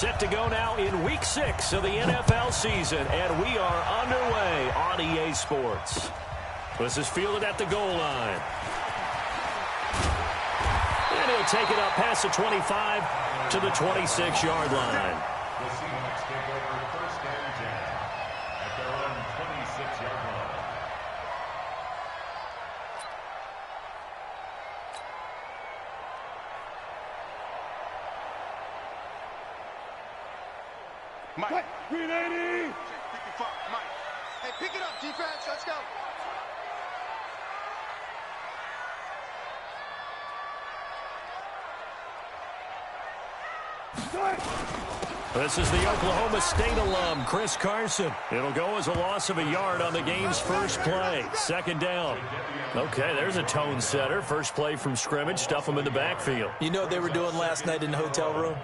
Set to go now in Week 6 of the NFL season, and we are underway on EA Sports. This is fielded at the goal line. And he'll take it up past the 25 to the 26-yard line. The Seahawks take over first and 10 at their own 26-yard line. Mike. 380. Mike. Hey, pick it up, defense. Let's go. This is the Oklahoma State alum, Chris Carson. It'll go as a loss of a yard on the game's first play. Second down. Okay, there's a tone setter. First play from scrimmage. Stuff them in the backfield. You know what they were doing last night in the hotel room?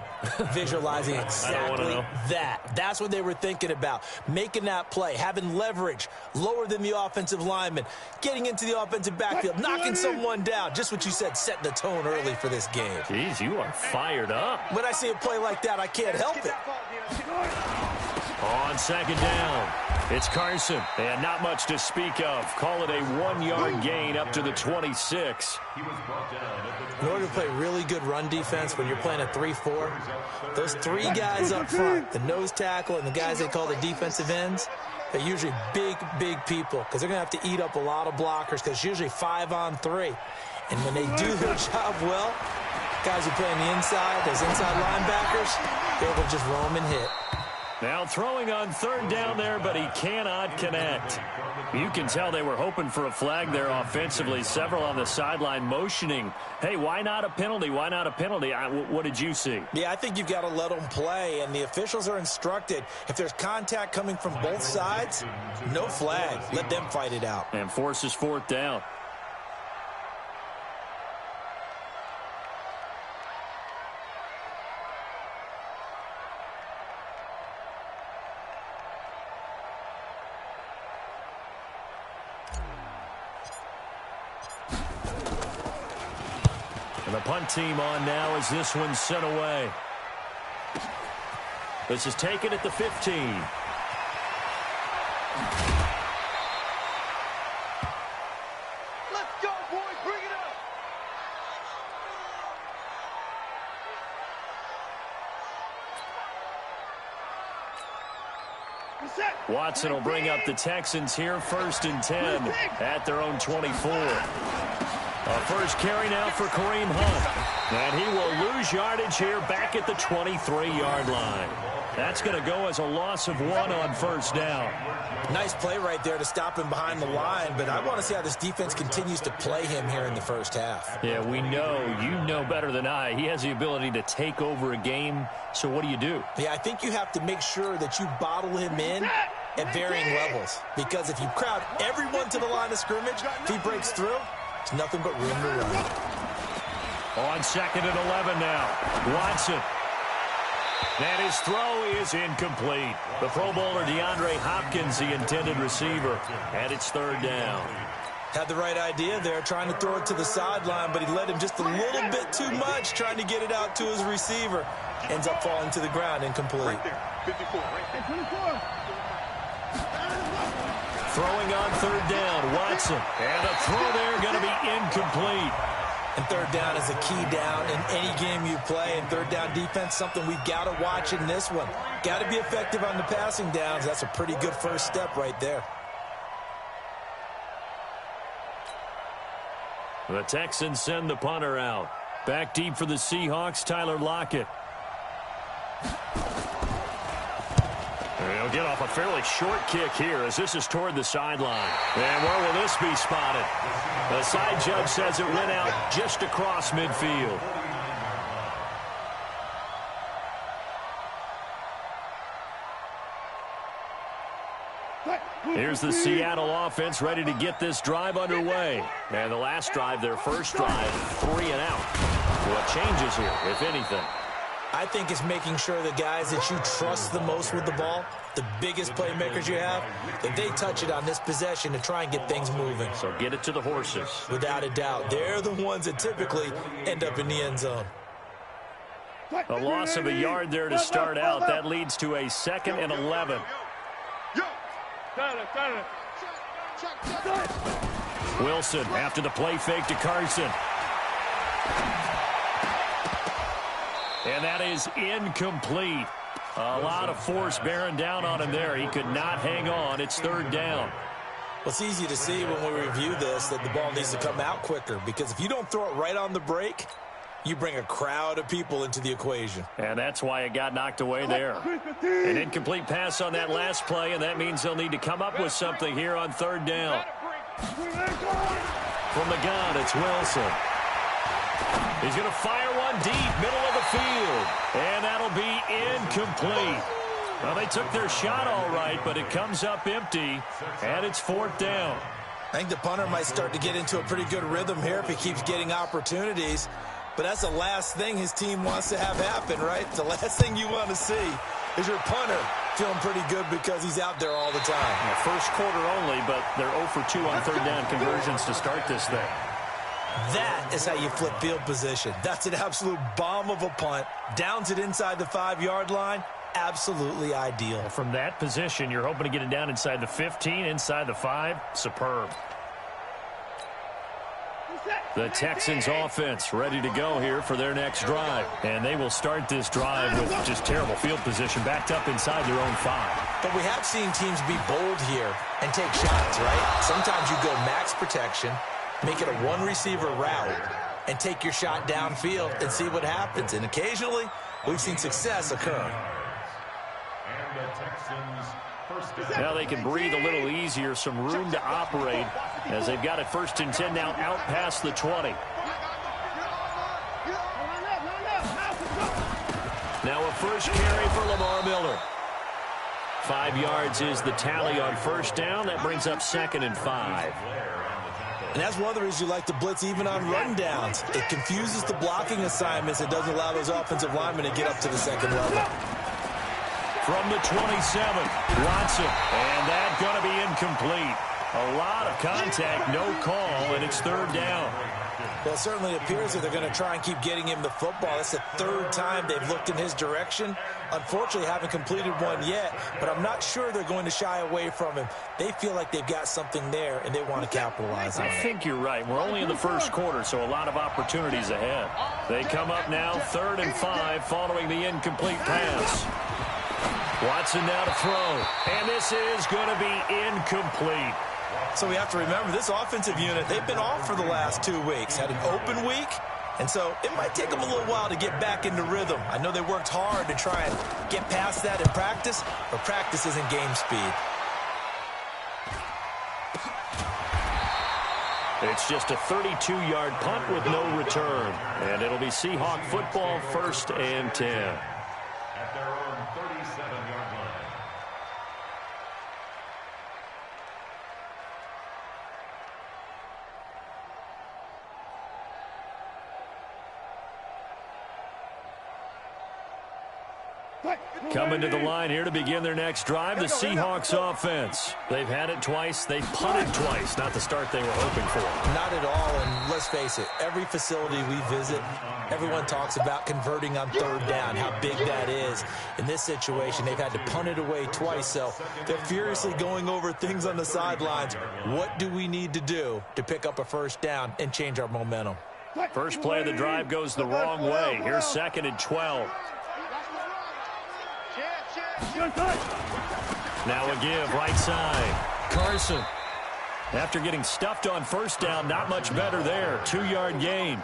Visualizing exactly that. That's what they were thinking about. Making that play, having leverage, lower than the offensive lineman, getting into the offensive backfield, knocking someone down. Just what you said, setting the tone early for this game. Jeez, you are fired up. When I see a play like that, I can't help it. On second down, it's Carson, and not much to speak of. Call it a 1-yard gain up to the 26. In order to play really good run defense when you're playing a 3-4, those three guys up front, the nose tackle and the guys they call the defensive ends, they're usually big people because they're going to have to eat up a lot of blockers because it's usually 5-on-3. And when they do their job well, guys who play on the inside, those inside linebackers, they're able to just roam and hit. Now throwing on third down there, but he cannot connect. You can tell they were hoping for a flag there offensively. Several on the sideline motioning. Hey, why not a penalty? Why not a penalty? What did you see? Yeah, I think you've got to let them play, and the officials are instructed. If there's contact coming from both sides, no flag. Let them fight it out. And forces fourth down. And the punt team on now as this one's sent away. This is taken at the 15. Let's go, boys. Bring it Reset. Watson will bring up the Texans here first and 10 at their own 24. A first carry now for Kareem Hunt. And he will lose yardage here back at the 23-yard line. That's going to go as a loss of 1 on first down. Nice play right there to stop him behind the line, but I want to see how this defense continues to play him here in the first half. Yeah, we know. You know better than I. He has the ability to take over a game, so what do you do? Yeah, I think you have to make sure that you bottle him in at varying levels, because if you crowd everyone to the line of scrimmage, if he breaks through, it's nothing but room to run. On second and 11 now, Watson. And his throw is incomplete. The Pro Bowler DeAndre Hopkins, the intended receiver, and it's third down. Had the right idea there, trying to throw it to the sideline, but he led him just a little bit too much, trying to get it out to his receiver. Ends up falling to the ground, incomplete. right there. 54, right there. 24. Throwing on third down, Watson. And a throw there going to be incomplete. And third down is a key down in any game you play. And third down defense, something we've got to watch in this one. Got to be effective on the passing downs. That's a pretty good first step right there. The Texans send the punter out. Back deep for the Seahawks, Tyler Lockett. He'll get off a fairly short kick here as this is toward the sideline. And where will this be spotted? The side judge says it went out just across midfield. Here's the Seattle offense ready to get this drive underway. And the last drive, their first drive, 3 and out. What changes here, if anything? I think it's making sure the guys that you trust the most with the ball, the biggest playmakers you have, that they touch it on this possession to try and get things moving. So get it to the horses. Without a doubt. They're the ones that typically end up in the end zone. A loss of a yard there to start out. That leads to a 2nd and 11. Wilson after the play fake to Carson. And that is incomplete. A lot of force bearing down on him there. He could not hang on. It's 3rd down. Well, it's easy to see when we review this that the ball needs to come out quicker, because if you don't throw it right on the break, you bring a crowd of people into the equation. And that's why it got knocked away there. An incomplete pass on that last play, and that means they'll need to come up with something here on 3rd down. From the gun, it's Wilson. He's going to fire one deep, middle of the field. And that'll be incomplete. Well, they took their shot all right, but it comes up empty, and it's 4th down. I think the punter might start to get into a pretty good rhythm here if he keeps getting opportunities. But that's the last thing his team wants to have happen, right? The last thing you want to see is your punter feeling pretty good because he's out there all the time. Yeah, first quarter only, but they're 0 for 2 on 3rd down conversions to start this thing. That is how you flip field position. That's an absolute bomb of a punt. Downs it inside the 5-yard line. Absolutely ideal. Well, from that position, you're hoping to get it down inside the 15, inside the 5. Superb. The Texans offense ready to go here for their next drive. And they will start this drive with just terrible field position backed up inside their own 5. But we have seen teams be bold here and take shots, right? Sometimes you go max protection, make it a one-receiver route, and take your shot downfield and see what happens. And occasionally, we've seen success occur. Now they can breathe a little easier, some room to operate as they've got it 1st and 10 now out past the 20. Now a first carry for Lamar Miller. 5 yards is the tally on 1st down. That brings up 2nd and 5. And that's one of the reasons you like to blitz even on rundowns. It confuses the blocking assignments. It doesn't allow those offensive linemen to get up to the 2nd level. From the 27, Watson, and that's going to be incomplete. A lot of contact, no call, and it's 3rd down. Well, it certainly appears that they're going to try and keep getting him the football. That's the 3rd time they've looked in his direction. Unfortunately, haven't completed one yet, but I'm not sure they're going to shy away from him. They feel like they've got something there, and they want to capitalize on it. I think you're right. We're only in the 1st quarter, so a lot of opportunities ahead. They come up now 3rd and 5 following the incomplete pass. Watson now to throw, and this is going to be incomplete. So we have to remember, this offensive unit, they've been off for the last 2 weeks, had an open week, and so it might take them a little while to get back into rhythm. I know they worked hard to try and get past that in practice, but practice isn't game speed. It's just a 32-yard punt with no return, and it'll be Seahawk football 1st and 10. At their own 37-yard line. Coming to the line here to begin their next drive, the Seahawks offense. They've had it twice. They've punted twice. Not the start they were hoping for. Not at all, and let's face it, every facility we visit, everyone talks about converting on 3rd down, how big that is. In this situation, they've had to punt it away twice, so they're furiously going over things on the sidelines. What do we need to do to pick up a 1st down and change our momentum? First play of the drive goes the wrong way. Here's 2nd and 12. Now a give, right side. Carson. After getting stuffed on 1st down, not much better there. 2-yard gain.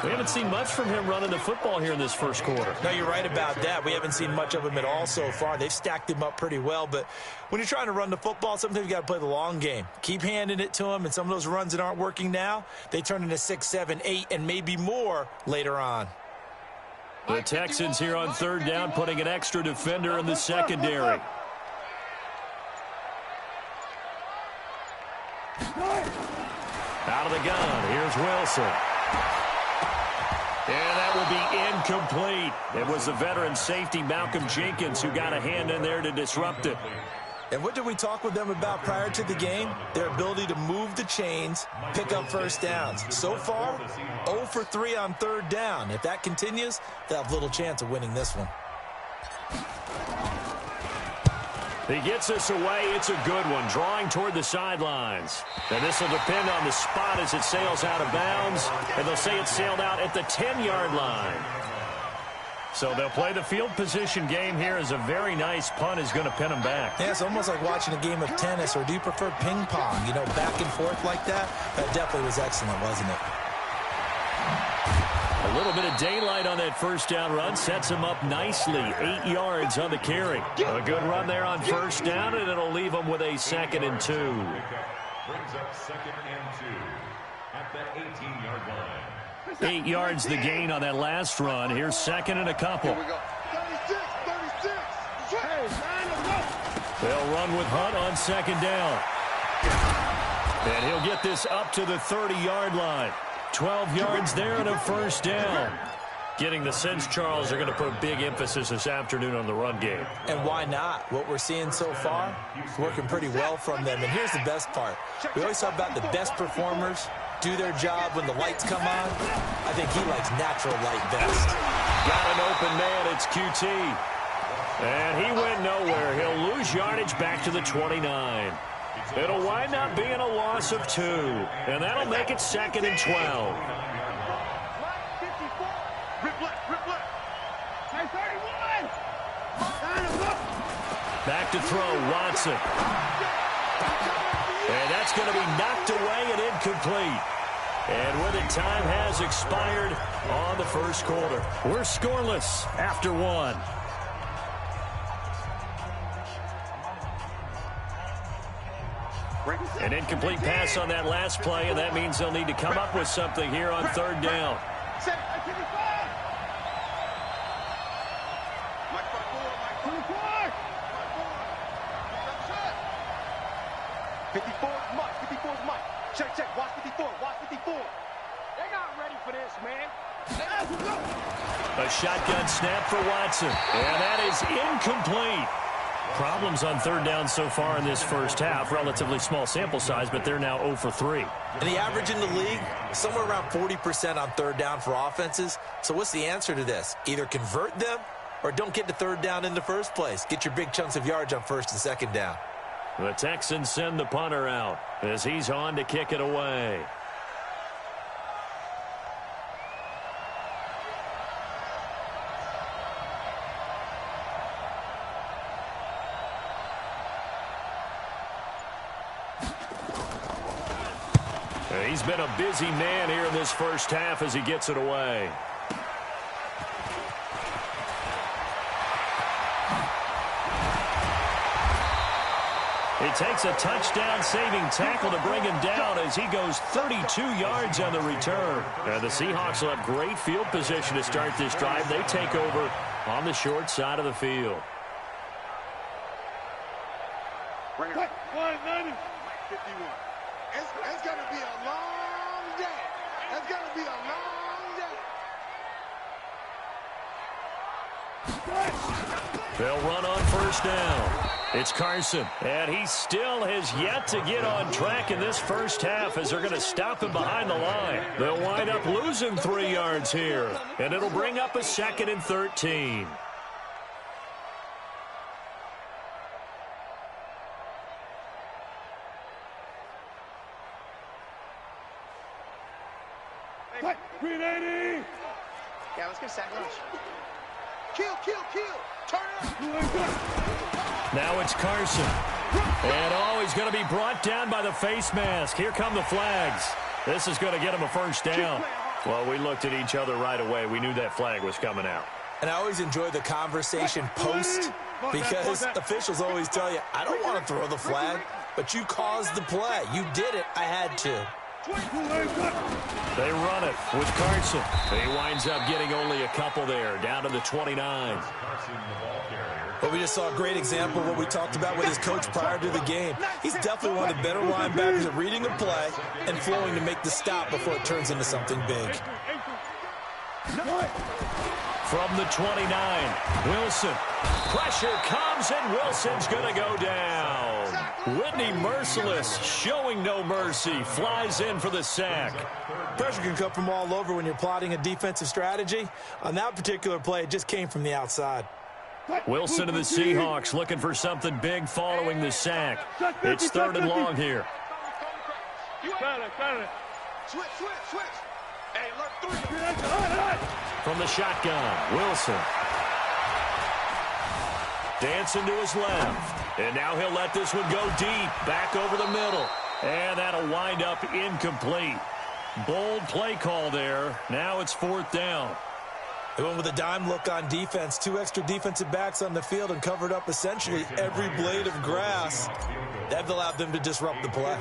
We haven't seen much from him running the football here in this 1st quarter. No, you're right about that. We haven't seen much of him at all so far. They've stacked him up pretty well, but when you're trying to run the football, sometimes you got to play the long game. Keep handing it to him, and some of those runs that aren't working now, they turn into 6, 7, 8, and maybe more later on. The Texans here on 3rd down, putting an extra defender in the secondary. Out of the gun, here's Wilson. And that will be incomplete. It was the veteran safety Malcolm Jenkins who got a hand in there to disrupt it. And what did we talk with them about prior to the game? Their ability to move the chains, pick up first downs. So far, 0 for 3 on third down. If that continues, they'll have little chance of winning this one. He gets us away. It's a good one, drawing toward the sidelines. And this will depend on the spot as it sails out of bounds. And they'll say it sailed out at the 10-yard line. So they'll play the field position game here as a very nice punt is going to pin them back. Yeah, it's almost like watching a game of tennis, or do you prefer ping pong? You know, back and forth like that? That definitely was excellent, wasn't it? A little bit of daylight on that first down run sets him up nicely. 8 yards on the carry. A good run there on first down, and it'll leave him with a 2nd and 2. Brings up 2nd and 2 at the 18-yard line. 8 yards the gain on that last run. Here's 2nd and a couple. Here we go. 36, 36. Hey, They'll run with Hunt on 2nd down. And he'll get this up to the 30-yard line. 12 yards there and a first down. Getting the sense, Charles, they're going to put a big emphasis this afternoon on the run game. And why not? What we're seeing so far is working pretty well from them. And here's the best part. We always talk about the best performers do their job when the lights come on. I think he likes natural light best. Got an open man. It's QT. And he went nowhere. He'll lose yardage back to the 29. It'll wind up being a loss of 2. And that'll make it 2nd and 12. Back to throw, Watson. And that's going to be knocked away and incomplete. And with it, time has expired on the first quarter. We're scoreless after 1. An incomplete pass on that last play, and that means they'll need to come up with something here on third down. 54 is Mike. 54 is Mike. Check, check. Watch 54. Watch 54. They're not ready for this, man. A shotgun snap for Watson. And that is incomplete. Problems on third down so far in this first half. Relatively small sample size, but they're now 0 for 3. And the average in the league, somewhere around 40% on third down for offenses. So what's the answer to this? Either convert them or don't get to third down in the first place. Get your big chunks of yards on first and second down. The Texans send the punter out as he's on to kick it away. He's been a busy man here in this first half as he gets it away. It takes a touchdown-saving tackle to bring him down as he goes 32 yards on the return. And the Seahawks will have great field position to start this drive. They take over on the short side of the field. Bring it. 190. 51. It's going to be a long day. It's going to be a long day. They'll run on first down. It's Carson, and he still has yet to get on track in this first half as they're going to stop him behind the line. They'll wind up losing 3 yards here, and it'll bring up a 2nd and 13. Hey, 380. Yeah, let's get sack lunch. Kill, kill, kill. Turn up. Now it's Carson. And, he's going to be brought down by the face mask. Here come the flags. This is going to get him a first down. Well, we looked at each other right away. We knew that flag was coming out. And I always enjoy the conversation post because officials always tell you, I don't want to throw the flag, but you caused the play. You did it. I had to. They run it with Carson. He winds up getting only a couple there, down to the 29. But we just saw a great example of what we talked about with his coach prior to the game. He's definitely one of the better linebackers at reading a play and flowing to make the stop before it turns into something big. From the 29, Wilson Pressure comes, and Wilson's going to go down. Whitney merciless, showing no mercy, flies in for the sack. Pressure can come from all over when you're plotting a defensive strategy. On that particular play, it just came from the outside. Wilson of the Seahawks looking for something big following the sack. It's 3rd and long here. Switch. Hey, look, 3. From the shotgun, Wilson. Dancing to his left. And now he'll let this one go deep, back over the middle. And that'll wind up incomplete. Bold play call there. Now it's 4th down. They went with a dime look on defense. 2 extra defensive backs on the field and covered up essentially every blade of grass. That allowed them to disrupt the play.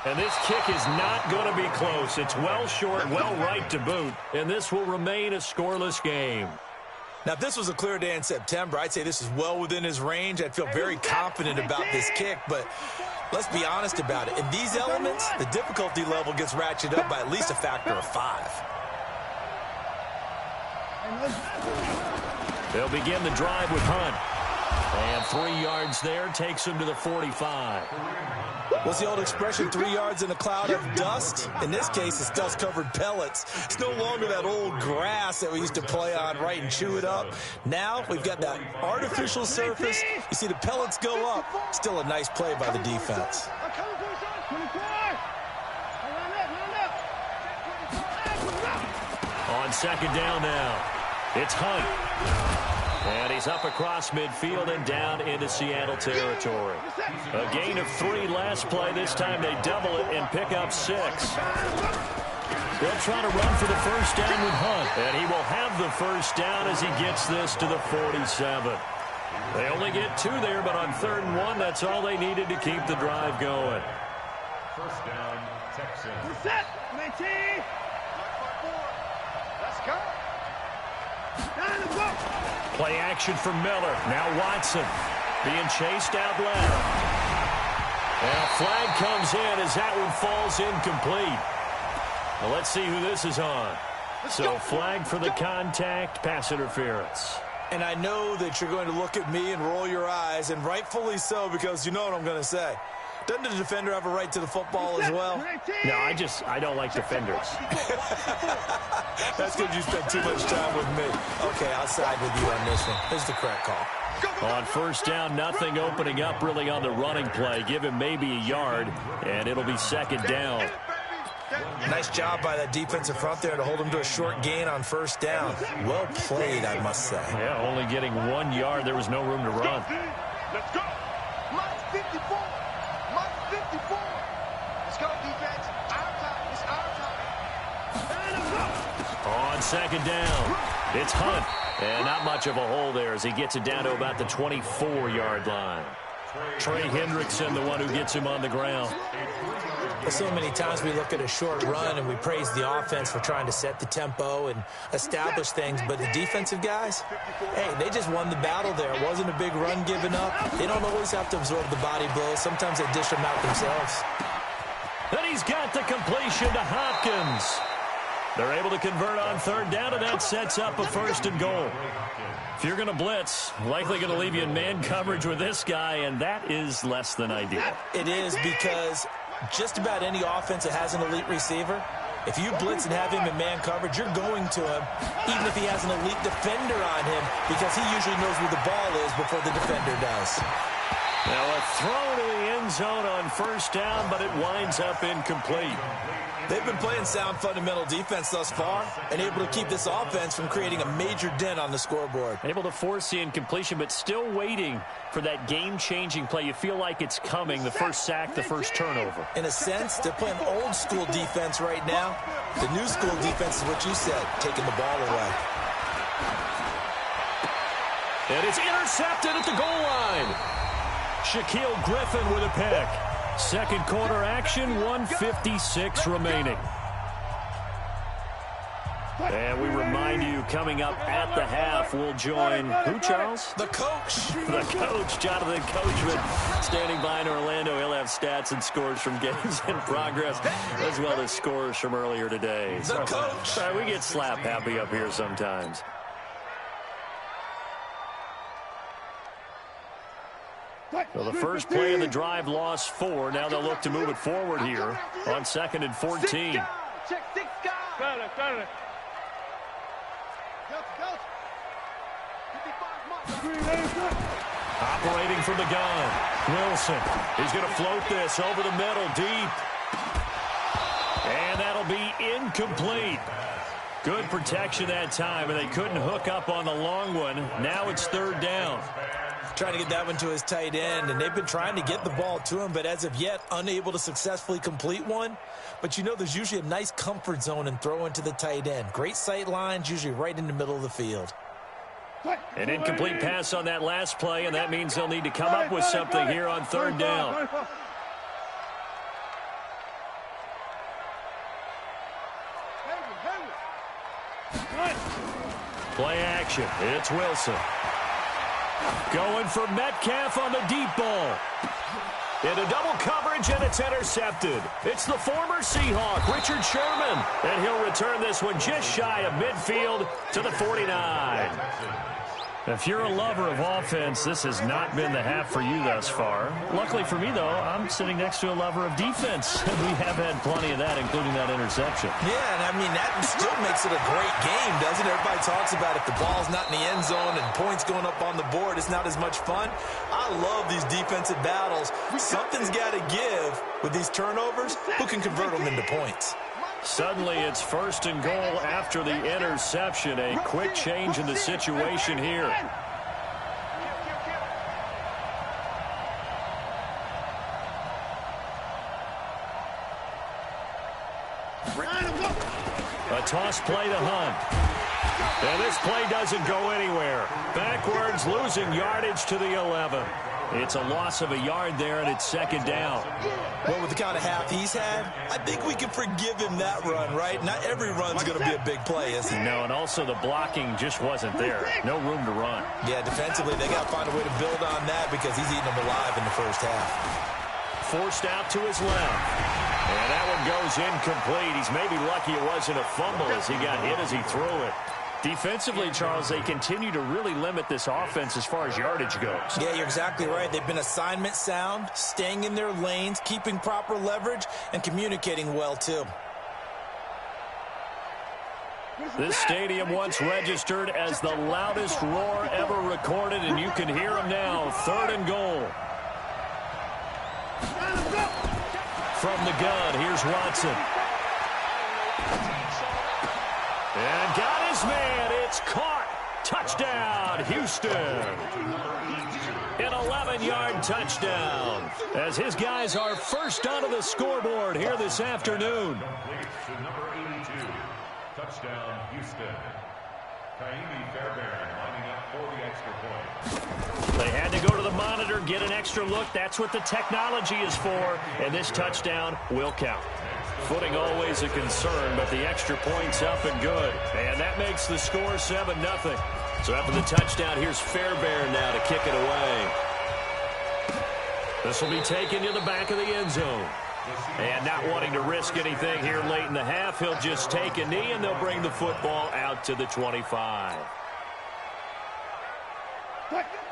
And this kick is not going to be close. It's well short, well right to boot. And this will remain a scoreless game. Now, if this was a clear day in September, I'd say this is well within his range. I'd feel very confident about this kick, but let's be honest about it. In these elements, the difficulty level gets ratcheted up by at least a factor of 5. They'll begin the drive with Hunt. And 3 yards there takes him to the 45. What's the old expression, 3 yards in a cloud of dust? In this case, it's dust-covered pellets. It's no longer that old grass that we used to play on, right, and chew it up. Now we've got that artificial surface. You see the pellets go up. Still a nice play by the defense. On 2nd down now, it's Hunt. And he's up across midfield and down into Seattle territory. A gain of 3 last play. This time they double it and pick up 6. They'll try to run for the 1st down with Hunt. And he will have the 1st down as he gets this to the 47. They only get 2 there, but on 3rd and 1, that's all they needed to keep the drive going. 1st down, Texans. Set, 19. Let's go. Play action for Miller. Now Watson being chased out left. And a flag comes in as that one falls incomplete. Well, let's see who this is on. So flag for the contact, pass interference. And I know that you're going to look at me and roll your eyes, and rightfully so, because you know what I'm going to say. Doesn't the defender have a right to the football as well? No, I don't like defenders. That's because you spent too much time with me. Okay, I'll side with you on this one. This is the correct call. On 1st down, nothing opening up really on the running play. Give him maybe a yard, and it'll be 2nd down. Nice job by that defensive front there to hold him to a short gain on 1st down. Well played, I must say. Yeah, only getting 1 yard. There was no room to run. Let's go. Minus 54. Minus 54. Let's go, defense. Our time. It's our time. On 2nd down, it's Hunt. And not much of a hole there as he gets it down to about the 24-yard line. Trey Hendrickson, the one who gets him on the ground. So many times we look at a short run and we praise the offense for trying to set the tempo and establish things, but the defensive guys, hey, they just won the battle there. It wasn't a big run given up. They don't always have to absorb the body blows. Sometimes they dish them out themselves. Then he's got the completion to Hopkins. They're able to convert on 3rd down, and that sets up a 1st and goal. If you're going to blitz, likely going to leave you in man coverage with this guy, and that is less than ideal. It is, because just about any offense that has an elite receiver, if you blitz and have him in man coverage, you're going to him, even if he has an elite defender on him, because he usually knows where the ball is before the defender does. Now a throw to the end zone on 1st down, but it winds up incomplete. They've been playing sound fundamental defense thus far and able to keep this offense from creating a major dent on the scoreboard. Able to force the incompletion, but still waiting for that game-changing play. You feel like it's coming, the first sack, the first turnover. In a sense, they're playing old school defense right now. The new school defense is what you said, taking the ball away. And it's intercepted at the goal line. Shaquille Griffin with a pick. 2nd quarter action, 1:56 remaining. And we remind you, coming up at the half, we'll join who, Charles? The coach. The coach, Jonathan Coachman, standing by in Orlando. He'll have stats and scores from games in progress, as well as scores from earlier today. The coach. Sorry, we get slap happy up here sometimes. So the first play of the drive lost 4. Now they'll look to move it forward here on 2nd and 14. Check 6 guys. Got it. Operating from the gun, Wilson. He's going to float this over the middle, deep. And that'll be incomplete. Good protection that time, and they couldn't hook up on the long one. Now it's 3rd down. Trying to get that one to his tight end, and they've been trying to get the ball to him, but as of yet, unable to successfully complete one. But you know there's usually a nice comfort zone and throw into the tight end. Great sight lines, usually right in the middle of the field. An incomplete pass on that last play, and that means they'll need to come up with something here on 3rd down. Play action. It's Wilson. Going for Metcalf on the deep ball. Into double coverage, and it's intercepted. It's the former Seahawk, Richard Sherman. And he'll return this one just shy of midfield to the 49. If you're a lover of offense, this has not been the half for you thus far. Luckily for me, though, I'm sitting next to a lover of defense. We have had plenty of that, including that interception. Yeah, and I mean, that still makes it a great game, doesn't it? Everybody talks about if the ball's not in the end zone and points going up on the board, it's not as much fun. I love these defensive battles. Something's got to give with these turnovers. Who can convert them into points? Suddenly, it's 1st and goal after the interception. A quick change in the situation here. A toss play to Hunt. And this play doesn't go anywhere. Backwards, losing yardage to the 11. It's a loss of a yard there, and it's 2nd down. Well, with the kind of half he's had, I think we can forgive him that run, right? Not every run's going to be a big play, is he? No, and also the blocking just wasn't there. No room to run. Yeah, defensively, they got to find a way to build on that because he's eating them alive in the first half. Forced out to his left. And that one goes incomplete. He's maybe lucky it wasn't a fumble as he got hit as he threw it. Defensively, Charles, they continue to really limit this offense as far as yardage goes. Yeah, you're exactly right. They've been assignment sound, staying in their lanes, keeping proper leverage, and communicating well, too. This stadium once registered as the loudest roar ever recorded, and you can hear them now. 3rd and goal. From the gun, here's Watson. And got his man. It's caught. Touchdown, Houston. An 11-yard touchdown as his guys are first onto the scoreboard here this afternoon. Number 82, touchdown, Houston. Fairbairn lining up for the extra point. They had to go to the monitor, get an extra look. That's what the technology is for, and this touchdown will count. Footing always a concern, but the extra point's up and good. And that makes the score 7-0. So after the touchdown, here's Fairbairn now to kick it away. This will be taken to the back of the end zone. And not wanting to risk anything here late in the half, he'll just take a knee, and they'll bring the football out to the 25.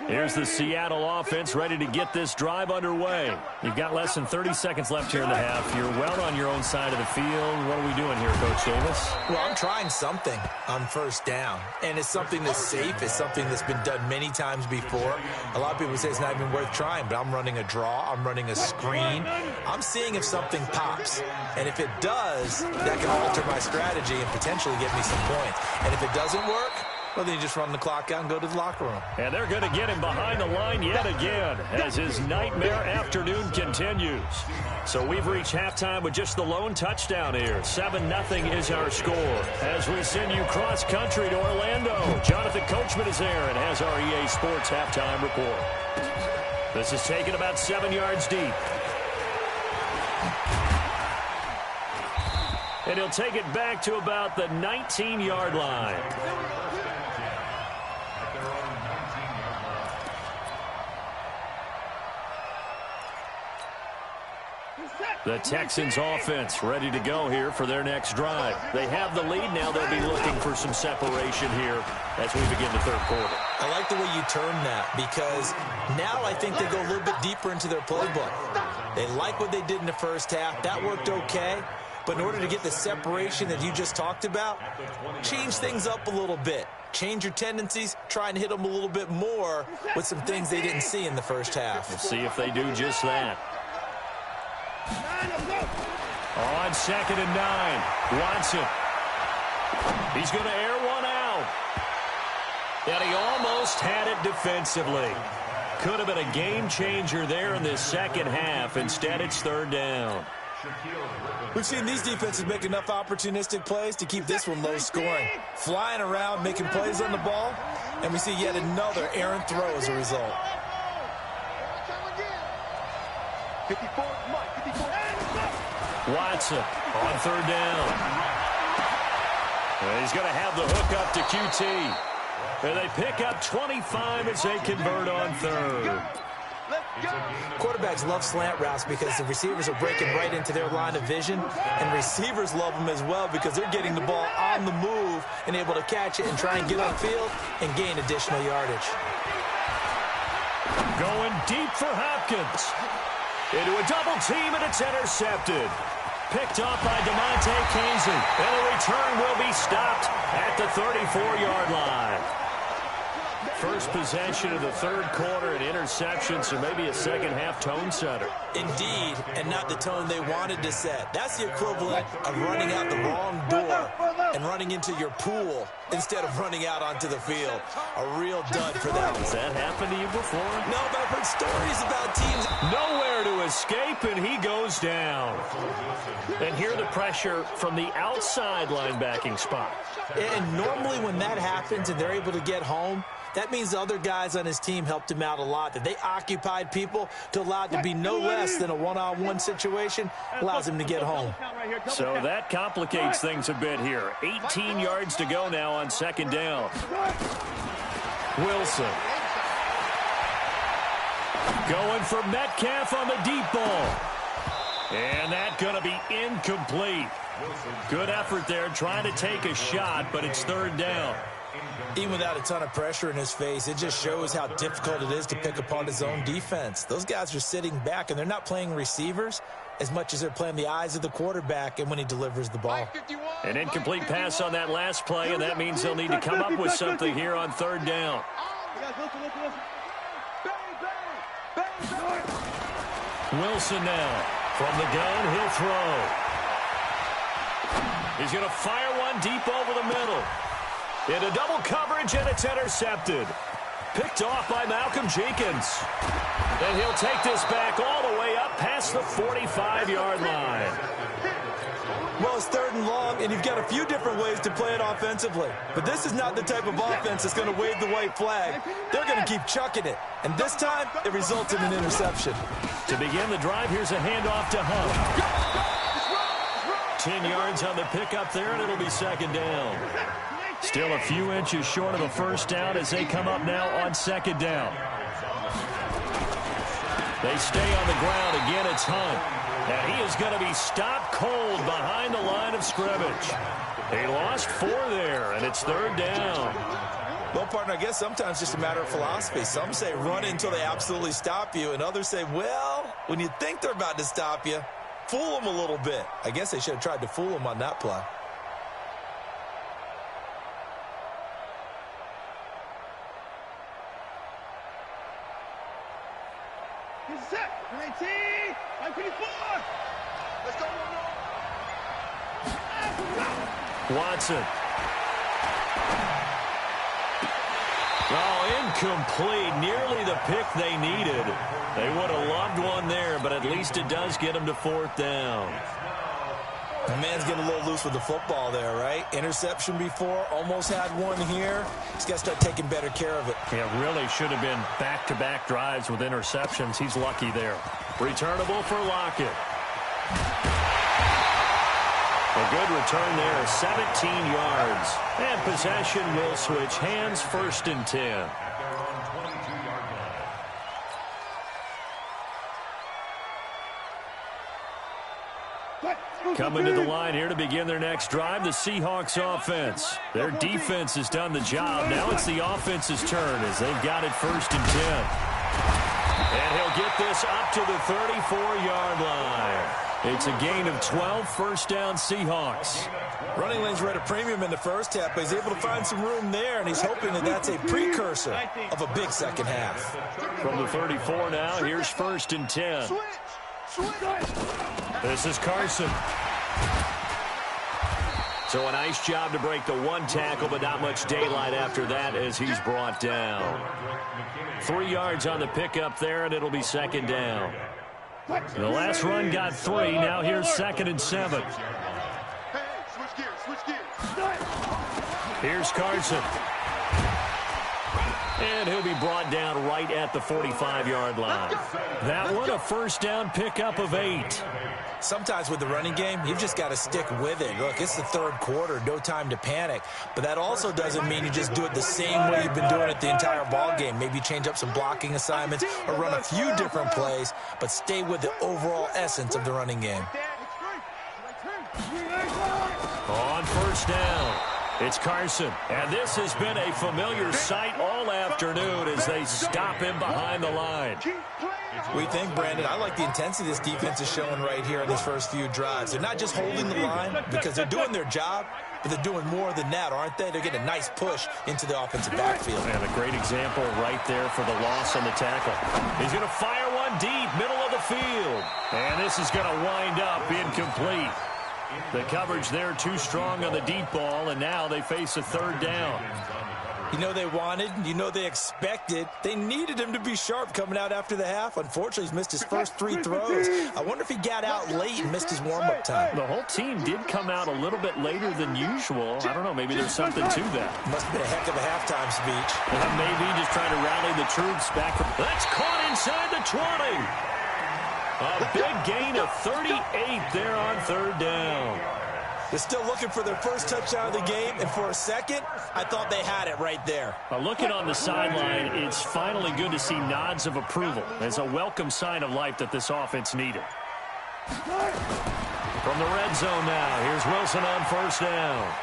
Here's the Seattle offense ready to get this drive underway. You've got less than 30 seconds left here in the half. You're well on your own side of the field. What are we doing here, Coach Davis? Well, I'm trying something on 1st down, and it's something that's safe. It's something that's been done many times before. A lot of people say it's not even worth trying, but I'm running a draw. I'm running a screen. I'm seeing if something pops, and if it does, that can alter my strategy and potentially get me some points. And if it doesn't work, well, then you just run the clock out and go to the locker room. And they're going to get him behind the line yet again as his nightmare afternoon continues. So we've reached halftime with just the lone touchdown here. 7-0 is our score. As we send you cross-country to Orlando, Jonathan Coachman is there and has our EA Sports halftime report. This is taken about 7 yards deep. And he'll take it back to about the 19-yard line. The Texans offense ready to go here for their next drive. They have the lead now. They'll be looking for some separation here as we begin the third quarter. I like the way you term that because now I think they go a little bit deeper into their playbook. They like what they did in the first half. That worked okay. But in order to get the separation that you just talked about, change things up a little bit. Change your tendencies, try and hit them a little bit more with some things they didn't see in the first half. We'll see if they do just that. On 2nd and 9, Watson. He's going to air one out. And he almost had it defensively. Could have been a game changer there in this second half. Instead, it's 3rd down. We've seen these defenses make enough opportunistic plays to keep this one low scoring. Flying around, making plays on the ball, and we see yet another errant throw as a result. 54, Mike, 54. Watson on 3rd down. And he's going to have the hook up to QT. And they pick up 25 as they convert on 3rd. Quarterbacks love slant routes because the receivers are breaking right into their line of vision, and receivers love them as well because they're getting the ball on the move and able to catch it and try and get upfield and gain additional yardage. Going deep for Hopkins. Into a double team, and it's intercepted. Picked off by DeMonte Casey. And the return will be stopped at the 34-yard line. First possession of the third quarter, an interception, so maybe a second-half tone setter. Indeed, and not the tone they wanted to set. That's the equivalent of running out the wrong door and running into your pool instead of running out onto the field. A real dud for that one. Has that happened to you before? No, but I've heard stories about teams. Nowhere to escape, and he goes down. And here the pressure from the outside linebacking spot. And normally when that happens and they're able to get home, that means the other guys on his team helped him out a lot. That they occupied people to allow it to be no less than a one-on-one situation allows him to get home. So that complicates things a bit here. 18 yards to go now on 2nd down. Wilson. Going for Metcalf on the deep ball. And that's going to be incomplete. Good effort there trying to take a shot, but it's 3rd down. Even without a ton of pressure in his face, it just shows how difficult it is to pick apart his own defense. Those guys are sitting back, and they're not playing receivers as much as they're playing the eyes of the quarterback and when he delivers the ball. An incomplete pass on that last play, and that means they'll need to come up with something here on 3rd down. Wilson now. From the gun, he'll throw. He's going to fire one deep over the middle. Into double coverage, and it's intercepted. Picked off by Malcolm Jenkins. And he'll take this back all the way up past the 45-yard line. Well, it's 3rd and long, and you've got a few different ways to play it offensively. But this is not the type of offense that's going to wave the white flag. They're going to keep chucking it. And this time, it results in an interception. To begin the drive, here's a handoff to Hunt. 10 yards on the pickup there, and it'll be 2nd down. Still a few inches short of a first down as they come up now on 2nd down. They stay on the ground. Again, it's Hunt. And he is going to be stopped cold behind the line of scrimmage. He lost 4 there, and it's 3rd down. Well, partner, I guess sometimes it's just a matter of philosophy. Some say run until they absolutely stop you, and others say, well, when you think they're about to stop you, fool them a little bit. I guess they should have tried to fool them on that play. Set. 19. 154. Let's go. Watson. Oh, incomplete. Nearly the pick they needed. They would have loved one there, but at least it does get them to 4th down. The man's getting a little loose with the football there, right? Interception before, almost had one here. He's got to start taking better care of it. Yeah, really should have been back-to-back drives with interceptions. He's lucky there. Returnable for Lockett. A good return there, 17 yards. And possession will switch hands, 1st and 10. Coming to the line here to begin their next drive, the Seahawks offense. Their defense has done the job. Now it's the offense's turn as they've got it 1st and 10. And he'll get this up to the 34-yard line. It's a gain of 12, 1st down Seahawks. Running lanes were at a premium in the first half, but he's able to find some room there, and he's hoping that that's a precursor of a big second half. From the 34 now, here's 1st and 10. This is Carson. So a nice job to break the one tackle, but not much daylight after that as he's brought down. 3 yards on the pickup there, and it'll be 2nd down. The last run got 3. Now here's 2nd and 7. Here's Carson. And he'll be brought down right at the 45-yard line. That one, a 1st down pickup of 8. Sometimes with the running game, you've just got to stick with it. Look, it's the 3rd quarter, no time to panic. But that also doesn't mean you just do it the same way you've been doing it the entire ball game. Maybe change up some blocking assignments or run a few different plays, but stay with the overall essence of the running game. On 1st down, it's Carson. And this has been a familiar sight all afternoon as they stop him behind the line. We think, Brandon, I like the intensity this defense is showing right here in these first few drives. They're not just holding the line because they're doing their job, but they're doing more than that, aren't they? They're getting a nice push into the offensive backfield. And a great example right there for the loss on the tackle. He's going to fire one deep, middle of the field. And this is going to wind up incomplete. The coverage there too strong on the deep ball, and now they face a 3rd down. You know they wanted, you know they expected. They needed him to be sharp coming out after the half. Unfortunately, he's missed his first 3 throws. I wonder if he got out late and missed his warm-up time. The whole team did come out a little bit later than usual. I don't know, maybe there's something to that. Must have been a heck of a halftime speech. Maybe just trying to rally the troops back. That's caught inside the 20. A big gain of 38 there on 3rd down. They're still looking for their first touchdown of the game, and for a second, I thought they had it right there. Looking on the sideline, it's finally good to see nods of approval. It's a welcome sign of life that this offense needed. From the red zone now, here's Wilson on 1st down.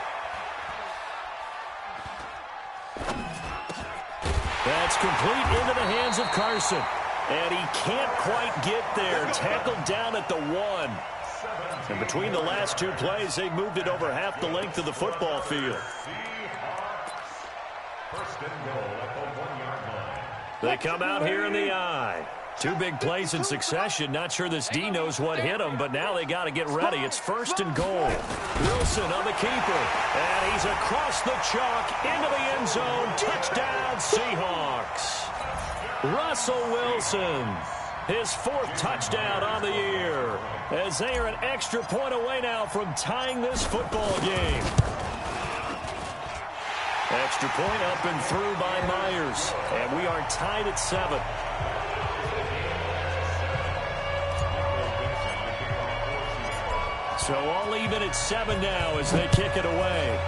That's complete into the hands of Carson. And he can't quite get there. Tackled down at the 1. And between the last 2 plays, they moved it over half the length of the football field. They come out here in the I. 2 big plays in succession. Not sure this D knows what hit him, but now they got to get ready. It's 1st and goal. Wilson on the keeper. And he's across the chalk into the end zone. Touchdown, Seahawks. Russell Wilson, his 4th touchdown on the year, as they are an extra point away now from tying this football game. Extra point up and through by Myers, and we are tied at 7. So all even at 7 now as they kick it away.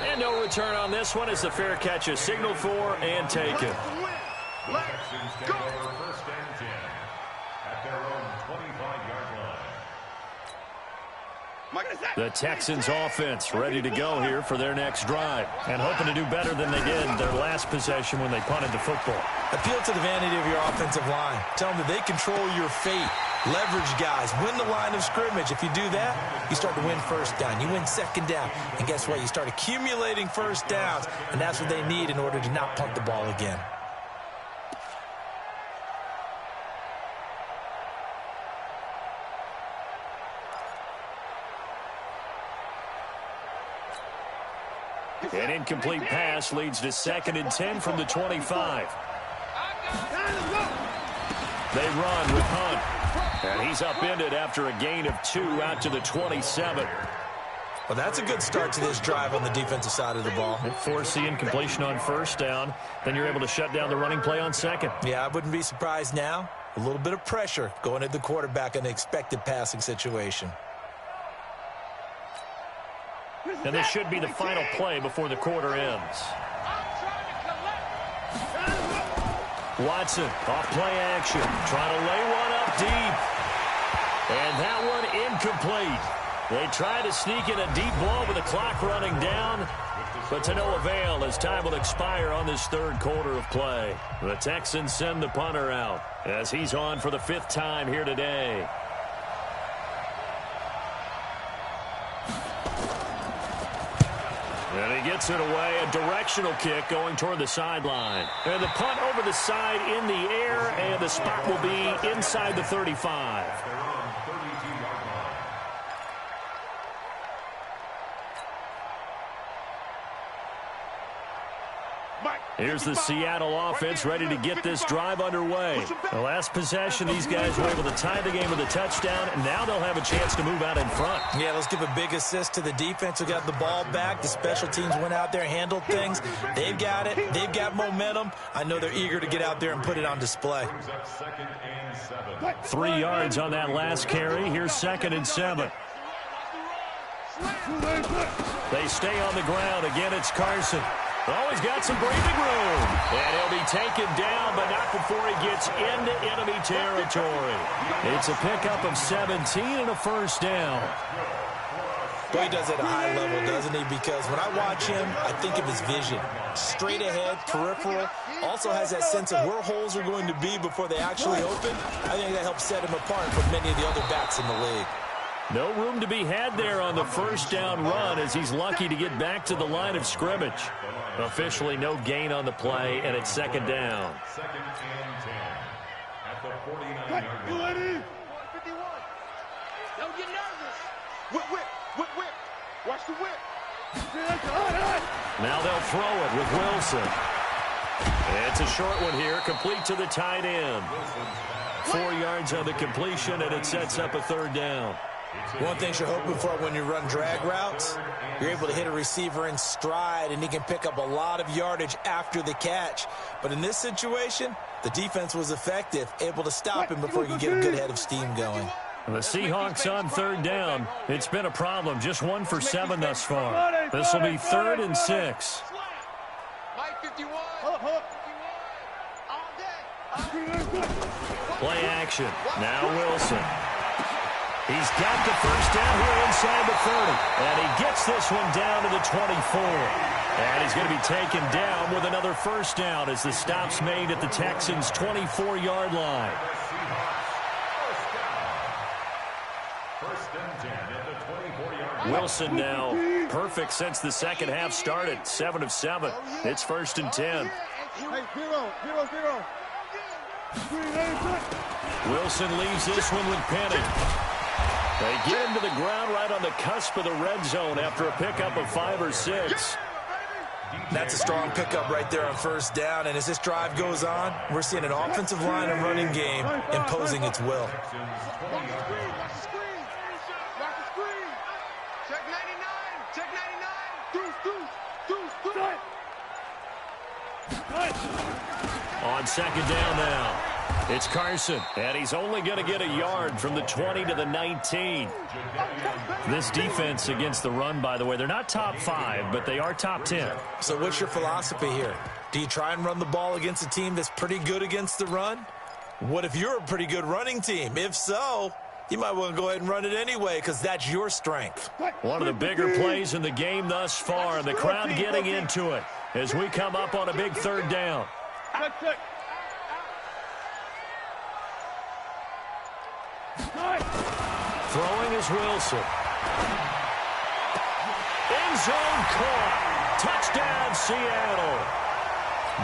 And no return on this one as the fair catch is signaled for and taken. Texans take over 1st and 10 at their own 25-yard line. The Texans offense ready to go here for their next drive and hoping to do better than they did their last possession when they punted the football. Appeal to the vanity of your offensive line. Tell them that they control your fate. Leverage guys. Win the line of scrimmage. If you do that, you start to win 1st down. You win 2nd down. And guess what? You start accumulating 1st downs. And that's what they need in order to not punt the ball again. An incomplete pass leads to 2nd and 10 from the 25. They run with Hunt. And he's upended after a gain of 2 out to the 27. Well, that's a good start to this drive on the defensive side of the ball. Force the incompletion on first down. Then you're able to shut down the running play on second. Yeah, I wouldn't be surprised now. A little bit of pressure going at the quarterback in the expected passing situation. And this should be the final play before the quarter ends. Watson off play action. Trying to lay one up deep. And that one incomplete. They try to sneak in a deep ball with the clock running down, but to no avail as time will expire on this third quarter of play. The Texans send the punter out as he's on for the 5th time here today. And he gets it away, a directional kick going toward the sideline. And the punt over the side in the air, and the spot will be inside the 35. Here's the Seattle offense ready to get this drive underway. The last possession, these guys were able to tie the game with a touchdown, and now they'll have a chance to move out in front. Yeah, let's give a big assist to the defense who got the ball back. The special teams went out there, handled things. They've got it. They've got momentum. I know they're eager to get out there and put it on display. 3 yards on that last carry. Here's 2nd and 7. They stay on the ground. Again, it's Carson. Oh, he's got some breathing room. And he'll be taken down, but not before he gets into enemy territory. It's a pickup of 17 and a first down. Boy, he does it at a high level, doesn't he? Because when I watch him, I think of his vision. Straight ahead, peripheral. Also has that sense of where holes are going to be before they actually open. I think that helps set him apart from many of the other backs in the league. No room to be had there on the first down run as he's lucky to get back to the line of scrimmage. Officially no gain on the play, and it's 2nd down. 2nd and 10 at the 49-yard line. 51. Don't get nervous. Whip. Watch the whip. Now they'll throw it with Wilson. It's a short one here, complete to the tight end. 4 yards on the completion, and it sets up a 3rd down. One thing you're hoping for when you run drag routes, you're able to hit a receiver in stride, and he can pick up a lot of yardage after the catch. But in this situation, the defense was effective, able to stop him before he could get a good head of steam going. The Seahawks on 3rd down. It's been a problem. Just 1 for 7 thus far. This will be 3rd and 6. Play action. Now Wilson. He's got the first down here inside the 30. And he gets this one down to the 24. And he's going to be taken down with another first down as the stop's made at the Texans' 24-yard line. Wilson now perfect since the second half started. 7 of 7. It's 1st and 10. Wilson leaves this one with Penning. They get him to the ground right on the cusp of the red zone after a pickup of 5 or 6. That's a strong pickup right there on first down, and as this drive goes on, we're seeing an offensive line and running game imposing its will. On 2nd down now, it's Carson, and he's only going to get a yard from the 20 to the 19. This defense against the run, by the way, they're not top 5, but they are top 10. So what's your philosophy here? Do you try and run the ball against a team that's pretty good against the run? What if you're a pretty good running team? If so, you might want to go ahead and run it anyway because that's your strength. One of the bigger plays in the game thus far, and the crowd getting into it as we come up on a big 3rd down. Throwing is Wilson. End zone caught. Touchdown, Seattle.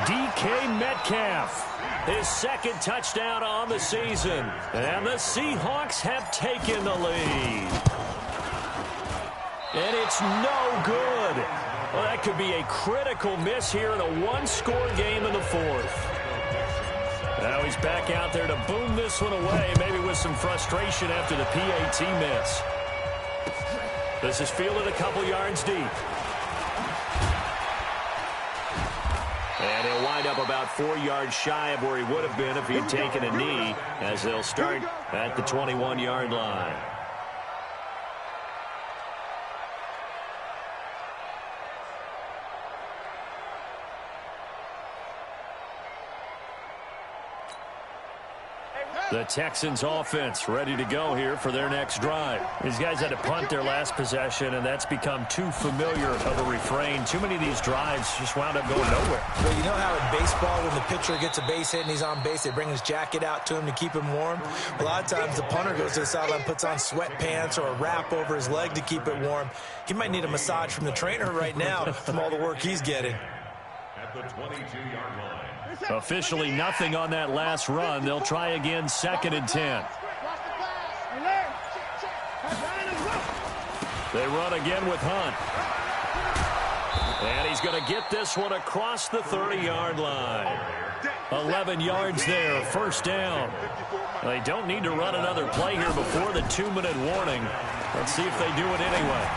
DK Metcalf, his 2nd touchdown on the season. And the Seahawks have taken the lead. And it's no good. Well, that could be a critical miss here in a 1-score game in the 4th. Now he's back out there to boom this one away, maybe with some frustration after the PAT miss. This is fielded a couple yards deep. And he'll wind up about 4 yards shy of where he would have been if he had taken a knee, as they'll start at the 21-yard line. The Texans offense ready to go here for their next drive. These guys had to punt their last possession, and that's become too familiar of a refrain. Too many of these drives just wound up going nowhere. Well, you know how in baseball, when the pitcher gets a base hit and he's on base, they bring his jacket out to him to keep him warm? A lot of times the punter goes to the sideline, puts on sweatpants or a wrap over his leg to keep it warm. He might need a massage from the trainer right now from all the work he's getting. At the 22-yard line. Officially nothing on that last run. They'll try again, 2nd and 10. They run again with Hunt. And he's going to get this one across the 30-yard line. 11 yards there, 1st down. They don't need to run another play here before the 2-minute warning. Let's see if they do it anyway.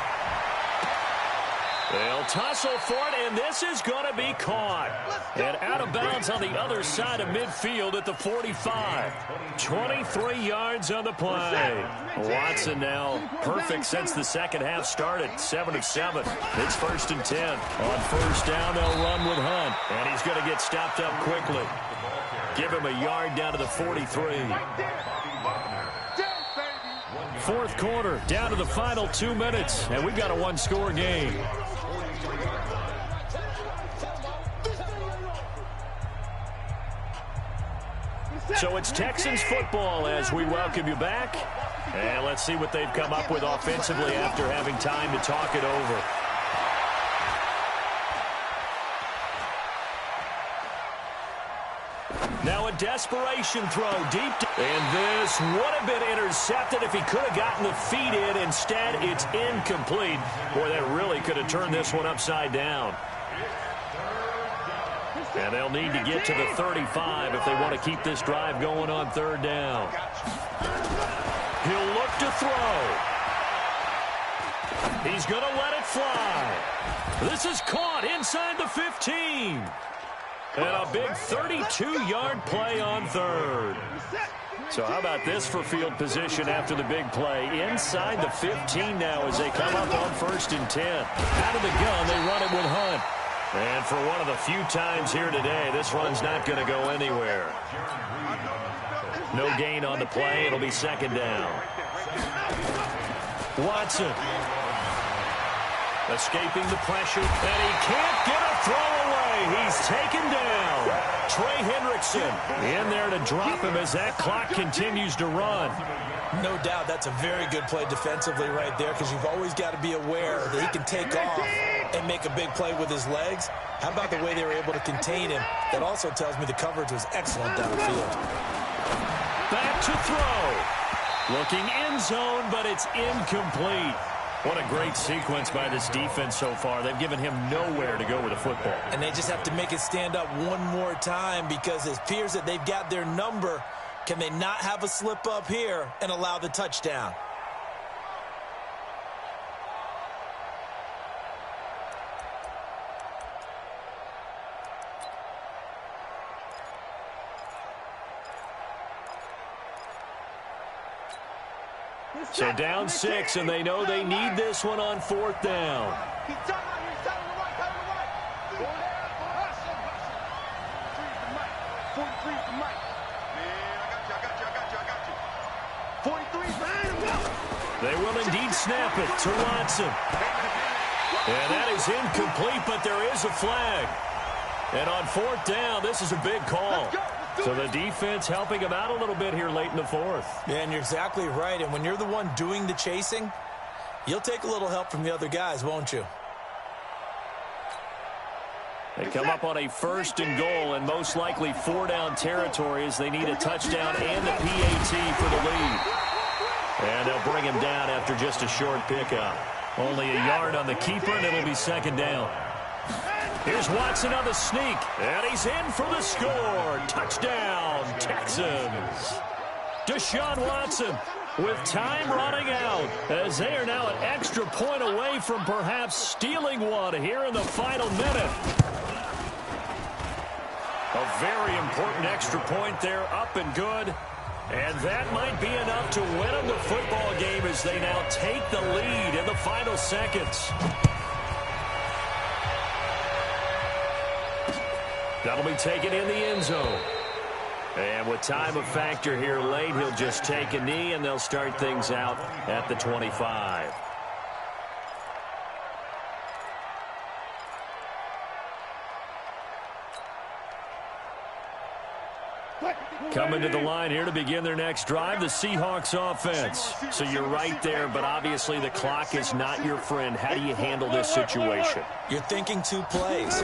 They'll tussle for it, and this is going to be caught. And out of bounds on the other side of midfield at the 45. 23 yards on the play. Watson now perfect since the second half started. 7 of 7. It's 1st and 10. On 1st down, they'll run with Hunt. And he's going to get stopped up quickly. Give him a yard down to the 43. 4th quarter, down to the final 2 minutes. And we've got a one-score game. So it's Texans football as we welcome you back. And let's see what they've come up with offensively after having time to talk it over. Now a desperation throw deep. And this would have been intercepted if he could have gotten the feet in. Instead, it's incomplete. Boy, that really could have turned this one upside down. And they'll need to get to the 35 if they want to keep this drive going on 3rd down. He'll look to throw. He's going to let it fly. This is caught inside the 15. And a big 32-yard play on 3rd. So how about this for field position after the big play? Inside the 15 now as they come up on 1st and 10. Out of the gun, they run it with Hunt. And for one of the few times here today, this run's not going to go anywhere. No gain on the play. It'll be 2nd down. Watson. Escaping the pressure. And he can't get a throw away. He's taken down. Trey Hendrickson in there to drop him as that clock continues to run. No doubt that's a very good play defensively right there, because you've always got to be aware that he can take off and make a big play with his legs. How about the way they were able to contain him? That also tells me the coverage was excellent downfield. Back to throw. Looking end zone, but it's incomplete. What a great sequence by this defense so far. They've given him nowhere to go with the football. And they just have to make it stand up one more time, because it appears that they've got their number. Can they not have a slip up here and allow the touchdown? So down 6, and they know they need this one on 4th down. They will indeed snap it to Watson. And that is incomplete, but there is a flag. And on 4th down, this is a big call. So the defense helping him out a little bit here late in the 4th. Yeah, and you're exactly right. And when you're the one doing the chasing, you'll take a little help from the other guys, won't you? They come up on a 1st and goal, and most likely 4-down territory as they need a touchdown and a PAT for the lead. And they'll bring him down after just a short pickup. Only a yard on the keeper, and it'll be 2nd down. Here's Watson on the sneak, and he's in for the score. Touchdown, Texans. Deshaun Watson with time running out, as they are now an extra point away from perhaps stealing one here in the final minute. A very important extra point there, up and good. And that might be enough to win them the football game as they now take the lead in the final seconds. That'll be taken in the end zone. And with time a factor here late, he'll just take a knee, and they'll start things out at the 25. Coming to the line here to begin their next drive, the Seahawks offense. So you're right there, but obviously the clock is not your friend. How do you handle this situation? You're thinking two plays.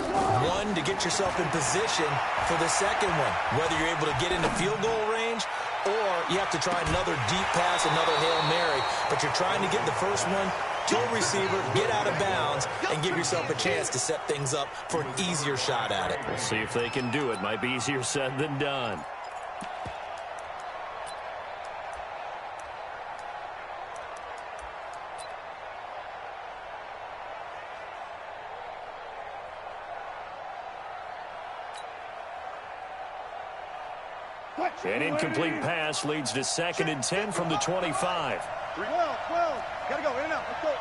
One, to get yourself in position for the second one, whether you're able to get into field goal range or you have to try another deep pass, another Hail Mary. But you're trying to get the first one to a receiver, get out of bounds, and give yourself a chance to set things up for an easier shot at it. We'll see if they can do it. Might be easier said than done. An incomplete pass leads to 2nd and 10 from the 25. 12. Gotta go, in and out. Let's go.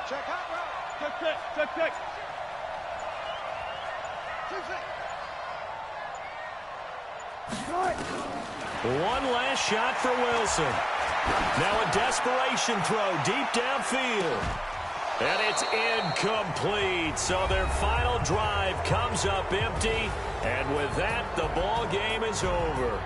Check out route. Check. One last shot for Wilson. Now a desperation throw deep downfield. And it's incomplete. So their final drive comes up empty. And with that, the ball game is over.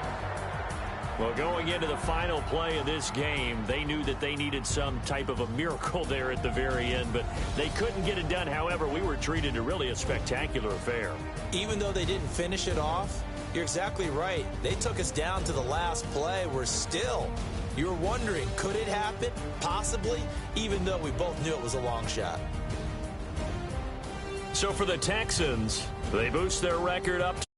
Well, going into the final play of this game, they knew that they needed some type of a miracle there at the very end, but they couldn't get it done. However, we were treated to really a spectacular affair. Even though they didn't finish it off, you're exactly right. They took us down to the last play. We're still, you were wondering, could it happen? Possibly, even though we both knew it was a long shot. So for the Texans, they boost their record up